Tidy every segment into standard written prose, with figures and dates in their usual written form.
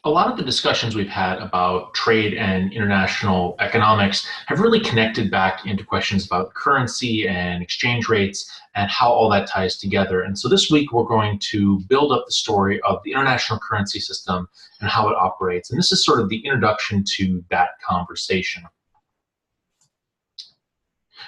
A lot of the discussions we've had about trade and international economics have really connected back into questions about currency and exchange rates and how all that ties together. And so this week we're going to build up the story of the international currency system and how it operates. And this is sort of the introduction to that conversation.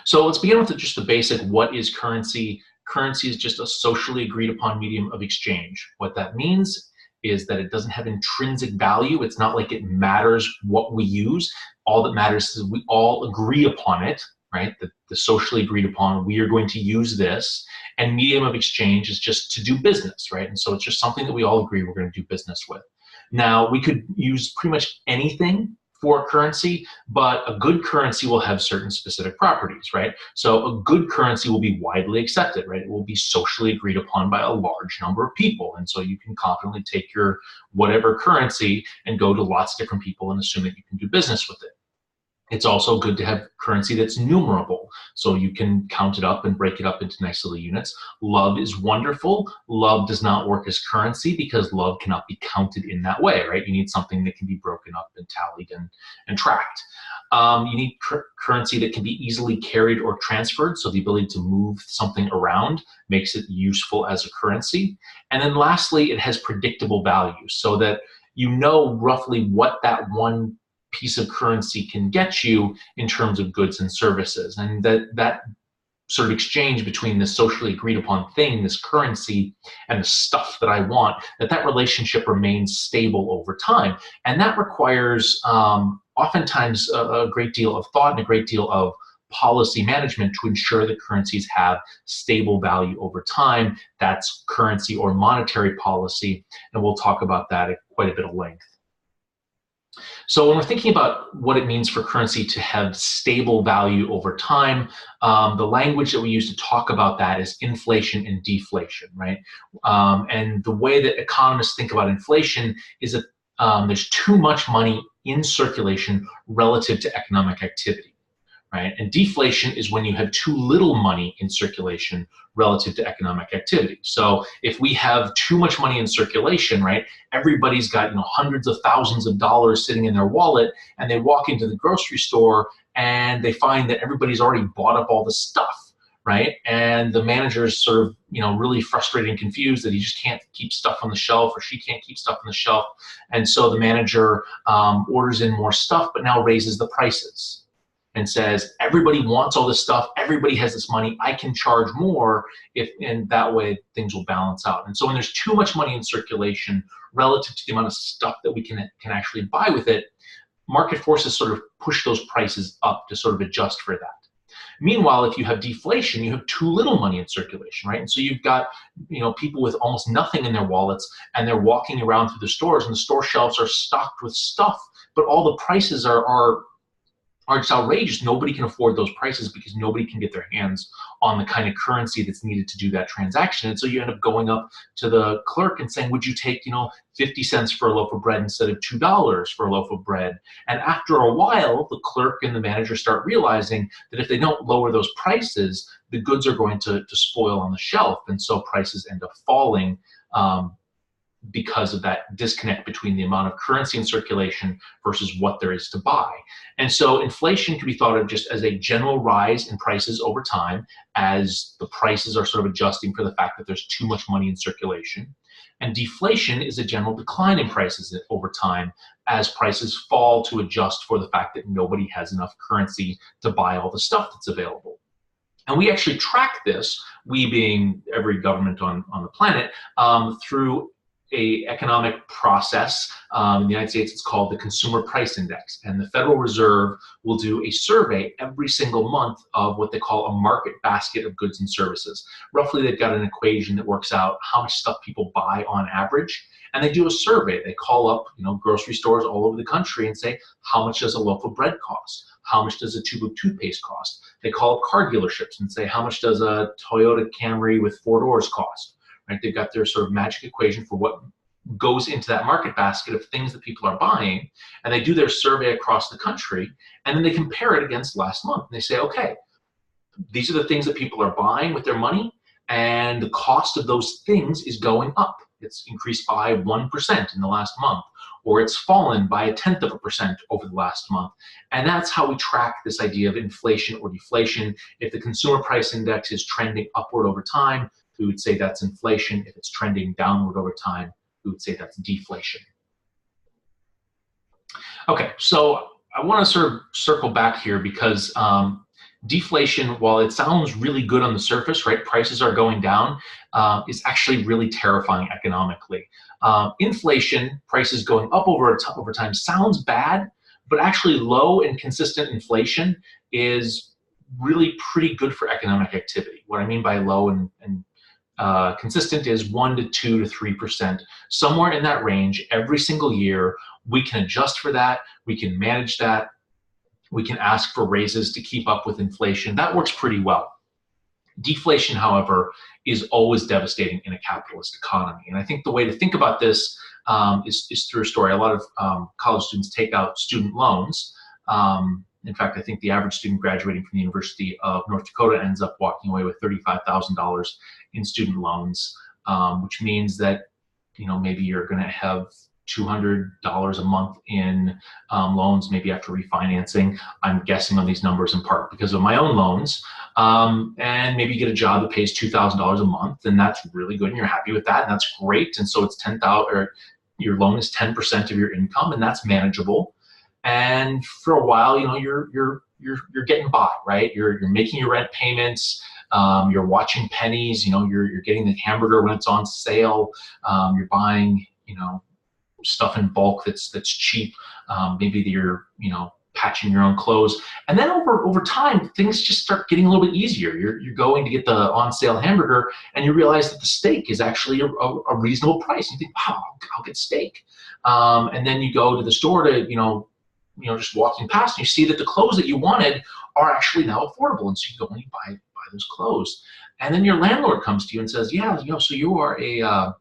So let's begin with just the basic, what is currency? Currency is just a socially agreed upon medium of exchange. What that means is that it doesn't have intrinsic value. It's not like it matters what we use. All that matters is we all agree upon it, right? The socially agreed upon, we are going to use this. And medium of exchange is just to do business, right? And so it's just something that we all agree we're going to do business with. Now, we could use pretty much anything for currency, but a good currency will have certain specific properties, right? So a good currency will be widely accepted, right? It will be socially agreed upon by a large number of people. And so you can confidently take your whatever currency and go to lots of different people and assume that you can do business with it. It's also good to have currency that's numerable, so you can count it up and break it up into nice little units. Love is wonderful. Love does not work as currency because love cannot be counted in that way, right? You need something that can be broken up and tallied and tracked. You need currency that can be easily carried or transferred, so the ability to move something around makes it useful as a currency. And then lastly, it has predictable value, so that you know roughly what that one piece of currency can get you in terms of goods and services. And that sort of exchange between this socially agreed upon thing, this currency, and the stuff that I want, that relationship remains stable over time. And that requires oftentimes a great deal of thought and a great deal of policy management to ensure that currencies have stable value over time. That's currency or monetary policy, and we'll talk about that at quite a bit of length. So when we're thinking about what it means for currency to have stable value over time, the language that we use to talk about that is inflation and deflation, right? And the way that economists think about inflation is that there's too much money in circulation relative to economic activity. Right? And deflation is when you have too little money in circulation relative to economic activity. So if we have too much money in circulation, right, everybody's got hundreds of thousands of dollars sitting in their wallet, and they walk into the grocery store and they find that everybody's already bought up all the stuff, right? And the manager's sort of really frustrated and confused that he just can't keep stuff on the shelf, or she can't keep stuff on the shelf, and so the manager orders in more stuff, but now raises the prices and says, everybody wants all this stuff, everybody has this money, I can charge more, and that way things will balance out. And so when there's too much money in circulation relative to the amount of stuff that we can actually buy with it, market forces sort of push those prices up to sort of adjust for that. Meanwhile, if you have deflation, you have too little money in circulation, right? And so you've got people with almost nothing in their wallets, and they're walking around through the stores, and the store shelves are stocked with stuff, but all the prices are just outrageous. Nobody can afford those prices because nobody can get their hands on the kind of currency that's needed to do that transaction. And so you end up going up to the clerk and saying, would you take 50 cents for a loaf of bread instead of $2 for a loaf of bread? And after a while, the clerk and the manager start realizing that if they don't lower those prices, the goods are going to spoil on the shelf. And so prices end up falling because of that disconnect between the amount of currency in circulation versus what there is to buy. And so inflation can be thought of just as a general rise in prices over time, as the prices are sort of adjusting for the fact that there's too much money in circulation. And deflation is a general decline in prices over time, as prices fall to adjust for the fact that nobody has enough currency to buy all the stuff that's available. And we actually track this, we being every government on the planet, through an economic process. In the United States, it's called the Consumer Price Index. And the Federal Reserve will do a survey every single month of what they call a market basket of goods and services. Roughly, they've got an equation that works out how much stuff people buy on average. And they do a survey. They call up grocery stores all over the country and say, how much does a loaf of bread cost? How much does a tube of toothpaste cost? They call up car dealerships and say, how much does a Toyota Camry with 4 doors cost? Right? They've got their sort of magic equation for what goes into that market basket of things that people are buying, and they do their survey across the country, and then they compare it against last month. And they say, okay, these are the things that people are buying with their money, and the cost of those things is going up. It's increased by 1% in the last month. or it's fallen by 0.1% over the last month. And that's how we track this idea of inflation or deflation. If the consumer price index is trending upward over time, we would say that's inflation. If it's trending downward over time, we would say that's deflation. Okay, so I want to sort of circle back here because deflation, while it sounds really good on the surface, right, prices are going down, is actually really terrifying economically. Inflation, prices going up over time, sounds bad, but actually low and consistent inflation is really pretty good for economic activity. What I mean by low and consistent is 1 to 2 to 3%, somewhere in that range every single year. We can adjust for that. We can manage that. We can ask for raises to keep up with inflation. That works pretty well. Deflation, however, is always devastating in a capitalist economy. And I think the way to think about this is through a story. A lot of college students take out student loans. In fact, I think the average student graduating from the University of North Dakota ends up walking away with $35,000 in student loans, which means that, you know, maybe you're going to have $200 a month in loans, maybe after refinancing. I'm guessing on these numbers in part because of my own loans. And maybe you get a job that pays $2,000 a month, and that's really good, and you're happy with that, and that's great. And so it's 10,000, or your loan is 10% of your income, and that's manageable. And for a while, you know, you're getting by, right? You're making your rent payments. You're watching pennies. You know, you're getting the hamburger when it's on sale. You're buying, you know, stuff in bulk that's cheap. Maybe you're, you know, patching your own clothes. And then over time, things just start getting a little bit easier. You're going to get the on sale hamburger, and you realize that the steak is actually a reasonable price. You think, wow, I'll get steak. And then you go to the store to, you know, just walking past, and you see that the clothes that you wanted are actually now affordable, and so you go and you buy those clothes. And then your landlord comes to you and says, yeah, you know, so you are a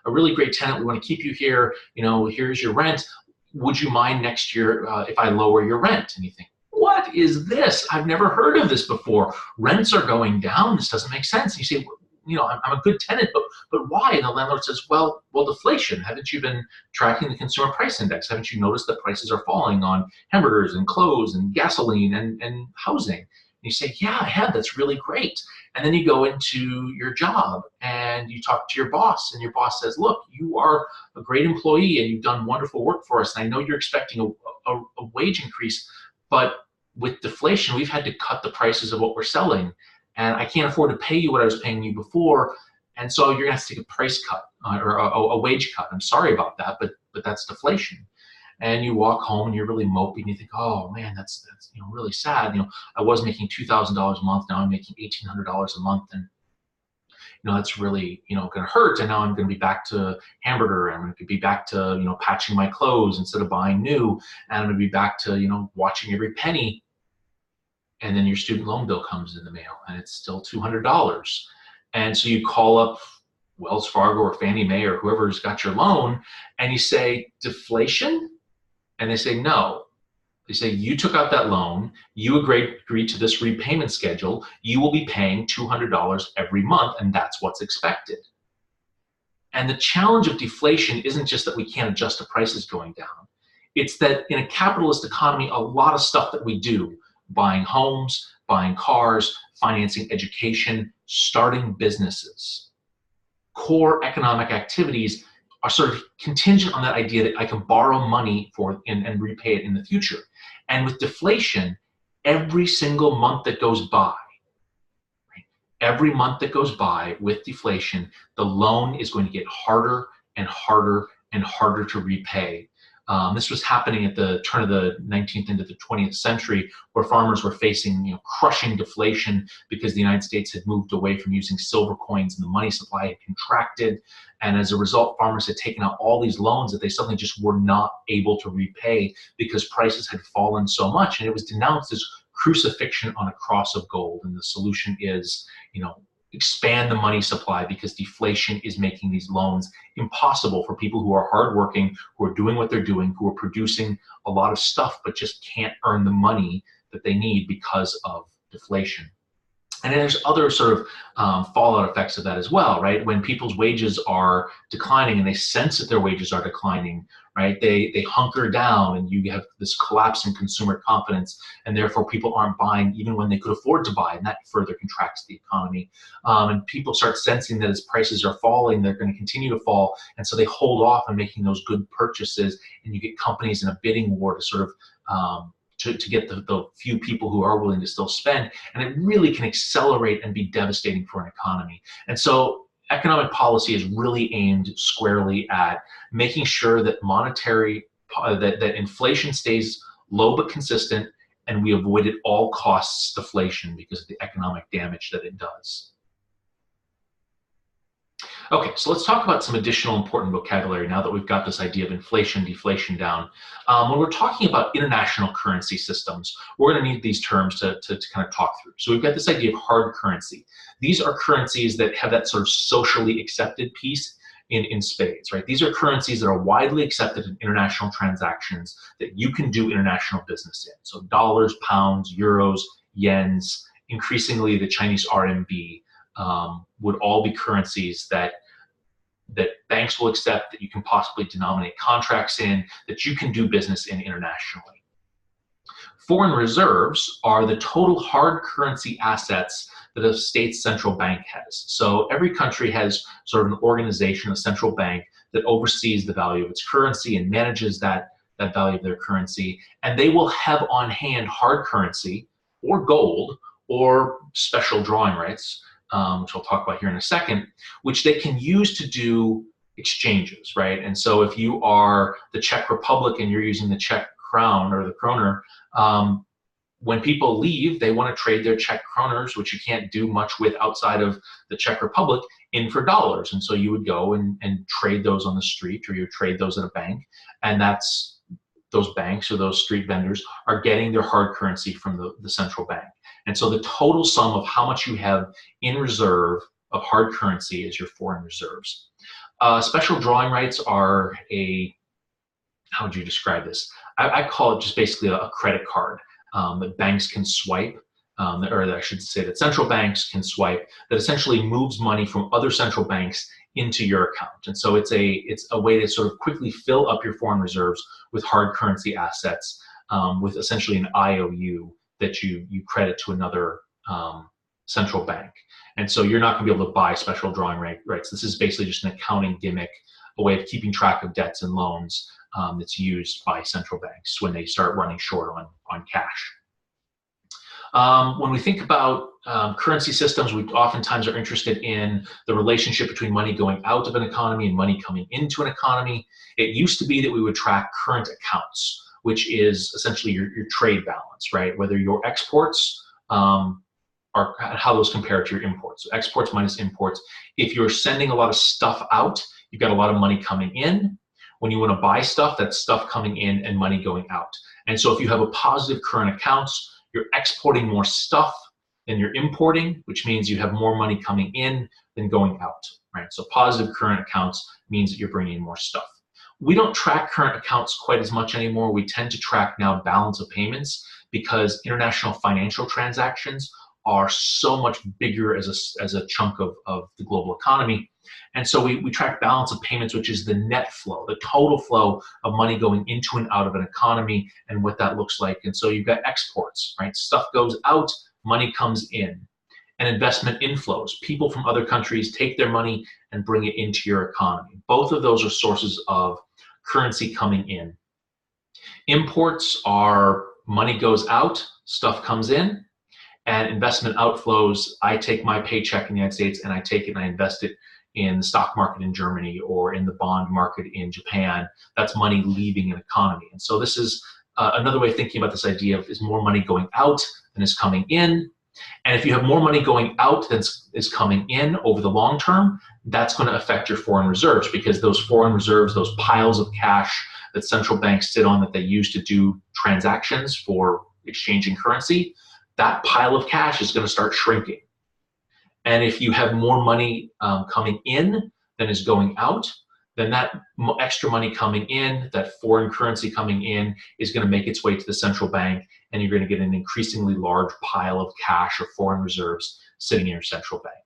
really great tenant. We want to keep you here. You know, here's your rent. Would you mind next year if I lower your rent? And you think, what is this? I've never heard of this before. Rents are going down. This doesn't make sense. And you say, you know, I'm a good tenant, but why? And the landlord says, well, deflation. Haven't you been tracking the consumer price index? Haven't you noticed that prices are falling on hamburgers and clothes and gasoline and housing? And you say, yeah, I have. That's really great. And then you go into your job and you talk to your boss, and your boss says, look, you are a great employee and you've done wonderful work for us. And I know you're expecting a wage increase, but with deflation, we've had to cut the prices of what we're selling. And I can't afford to pay you what I was paying you before. And so you're going to have to take a price cut or a wage cut. I'm sorry about that, but that's deflation. And you walk home and you're really mopey and you think, oh man, that's you know, really sad. You know, I was making $2,000 a month, now I'm making $1,800 a month, and you know, that's really, you know, going to hurt. And now I'm going to be back to hamburger, and I'm going to be back to, you know, patching my clothes instead of buying new, and I'm going to be back to, you know, watching every penny. And then your student loan bill comes in the mail and it's still $200. And so you call up Wells Fargo or Fannie Mae or whoever's got your loan, and you say, deflation? And they say, no. They say, you took out that loan, you agreed to this repayment schedule, you will be paying $200 every month, and that's what's expected. And the challenge of deflation isn't just that we can't adjust to prices going down. It's that in a capitalist economy, a lot of stuff that we do, buying homes, buying cars, financing education, starting businesses, core economic activities are sort of contingent on that idea that I can borrow money for and repay it in the future. And with deflation, every single month that goes by, right, every month that goes by with deflation, the loan is going to get harder and harder and harder to repay. This was happening at the turn of the 19th into the 20th century, where farmers were facing, you know, crushing deflation because the United States had moved away from using silver coins and the money supply had contracted. And as a result, farmers had taken out all these loans that they suddenly just were not able to repay because prices had fallen so much. And it was denounced as crucifixion on a cross of gold. And the solution is, you know, expand the money supply, because deflation is making these loans impossible for people who are hardworking, who are doing what they're doing, who are producing a lot of stuff, but just can't earn the money that they need because of deflation. And there's other sort of fallout effects of that as well, right? When people's wages are declining and they sense that their wages are declining, right? They hunker down, and you have this collapse in consumer confidence, and therefore people aren't buying even when they could afford to buy, and that further contracts the economy. And people start sensing that as prices are falling, they're going to continue to fall, and so they hold off on making those good purchases, and you get companies in a bidding war to sort of to get the few people who are willing to still spend, and it really can accelerate and be devastating for an economy. And so economic policy is really aimed squarely at making sure that that inflation stays low but consistent, and we avoid at all costs deflation because of the economic damage that it does. Okay, so let's talk about some additional important vocabulary now that we've got this idea of inflation, deflation down. When we're talking about international currency systems, we're going to need these terms to kind of talk through. So we've got this idea of hard currency. These are currencies that have that sort of socially accepted piece in spades, right? These are currencies that are widely accepted in international transactions that you can do international business in. So dollars, pounds, euros, yens, increasingly the Chinese RMB, would all be currencies that banks will accept, that you can possibly denominate contracts in, that you can do business in internationally. Foreign reserves are the total hard currency assets that a state's central bank has. So every country has sort of an organization, a central bank, that oversees the value of its currency and manages that value of their currency. And they will have on hand hard currency or gold or special drawing rights, which I'll talk about here in a second, which they can use to do exchanges, right? And so if you are the Czech Republic and you're using the Czech crown or the kroner, when people leave, they want to trade their Czech kroners, which you can't do much with outside of the Czech Republic, in for dollars. And so you would go and trade those on the street, or you trade those at a bank, and that's those banks or those street vendors are getting their hard currency from the central bank. And so the total sum of how much you have in reserve of hard currency is your foreign reserves. Special drawing rights are how would you describe this? I call it just basically a credit card that banks can swipe, or I should say that central banks can swipe, that essentially moves money from other central banks into your account. And so it's a way to sort of quickly fill up your foreign reserves with hard currency assets, with essentially an IOU that you credit to another central bank. And so you're not going to be able to buy special drawing rights. This is basically just an accounting gimmick, a way of keeping track of debts and loans that's used by central banks when they start running short on cash. When we think about currency systems, we oftentimes are interested in the relationship between money going out of an economy and money coming into an economy. It used to be that we would track current accounts, which is essentially your trade balance, right? Whether your exports are how those compare to your imports. So exports minus imports. If you're sending a lot of stuff out, you've got a lot of money coming in. When you want to buy stuff, that's stuff coming in and money going out. And so if you have a positive current accounts, you're exporting more stuff than you're importing, which means you have more money coming in than going out, right? So positive current accounts means that you're bringing in more stuff. We don't track current accounts quite as much anymore. We tend to track now balance of payments because international financial transactions are so much bigger as a chunk of the global economy. And so we track balance of payments, which is the net flow, the total flow of money going into and out of an economy and what that looks like. And so you've got exports, right? Stuff goes out, money comes in. And investment inflows. People from other countries take their money and bring it into your economy. Both of those are sources of currency coming in. Imports are money goes out, stuff comes in. And investment outflows, I take my paycheck in the United States and I take it and I invest it in the stock market in Germany or in the bond market in Japan. That's money leaving an economy. And so this is another way of thinking about this idea of is more money going out than is coming in. And if you have more money going out than is coming in over the long term, that's going to affect your foreign reserves, because those foreign reserves, those piles of cash that central banks sit on that they use to do transactions for exchanging currency, that pile of cash is going to start shrinking. And if you have more money coming in than is going out, then that extra money coming in, that foreign currency coming in, is going to make its way to the central bank, and you're going to get an increasingly large pile of cash or foreign reserves sitting in your central bank.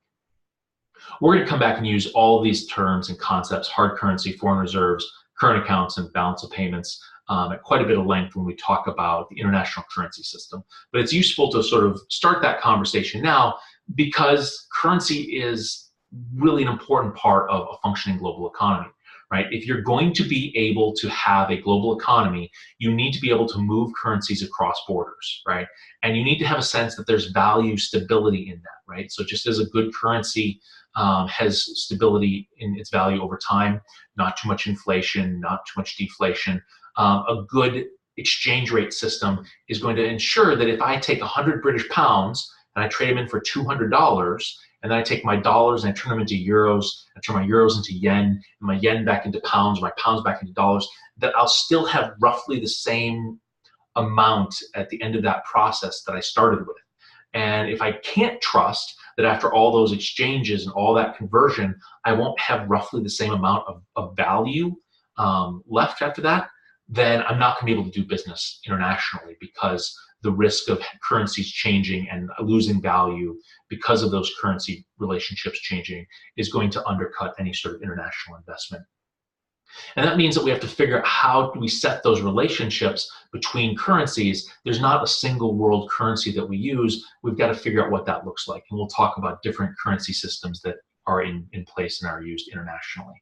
We're going to come back and use all of these terms and concepts, hard currency, foreign reserves, current accounts, and balance of payments at quite a bit of length when we talk about the international currency system. But it's useful to sort of start that conversation now because currency is really an important part of a functioning global economy, right? If you're going to be able to have a global economy, you need to be able to move currencies across borders, right? And you need to have a sense that there's value stability in that, right? So just as a good currency has stability in its value over time, not too much inflation, not too much deflation, a good exchange rate system is going to ensure that if I take 100 British pounds and I trade them in for $200, and then I take my dollars and I turn them into euros, I turn my euros into yen, and my yen back into pounds, my pounds back into dollars, that I'll still have roughly the same amount at the end of that process that I started with. And if I can't trust that after all those exchanges and all that conversion, I won't have roughly the same amount of value left after that, then I'm not going to be able to do business internationally because the risk of currencies changing and losing value because of those currency relationships changing is going to undercut any sort of international investment. And that means that we have to figure out how do we set those relationships between currencies. There's not a single world currency that we use. We've got to figure out what that looks like. And we'll talk about different currency systems that are in place and are used internationally.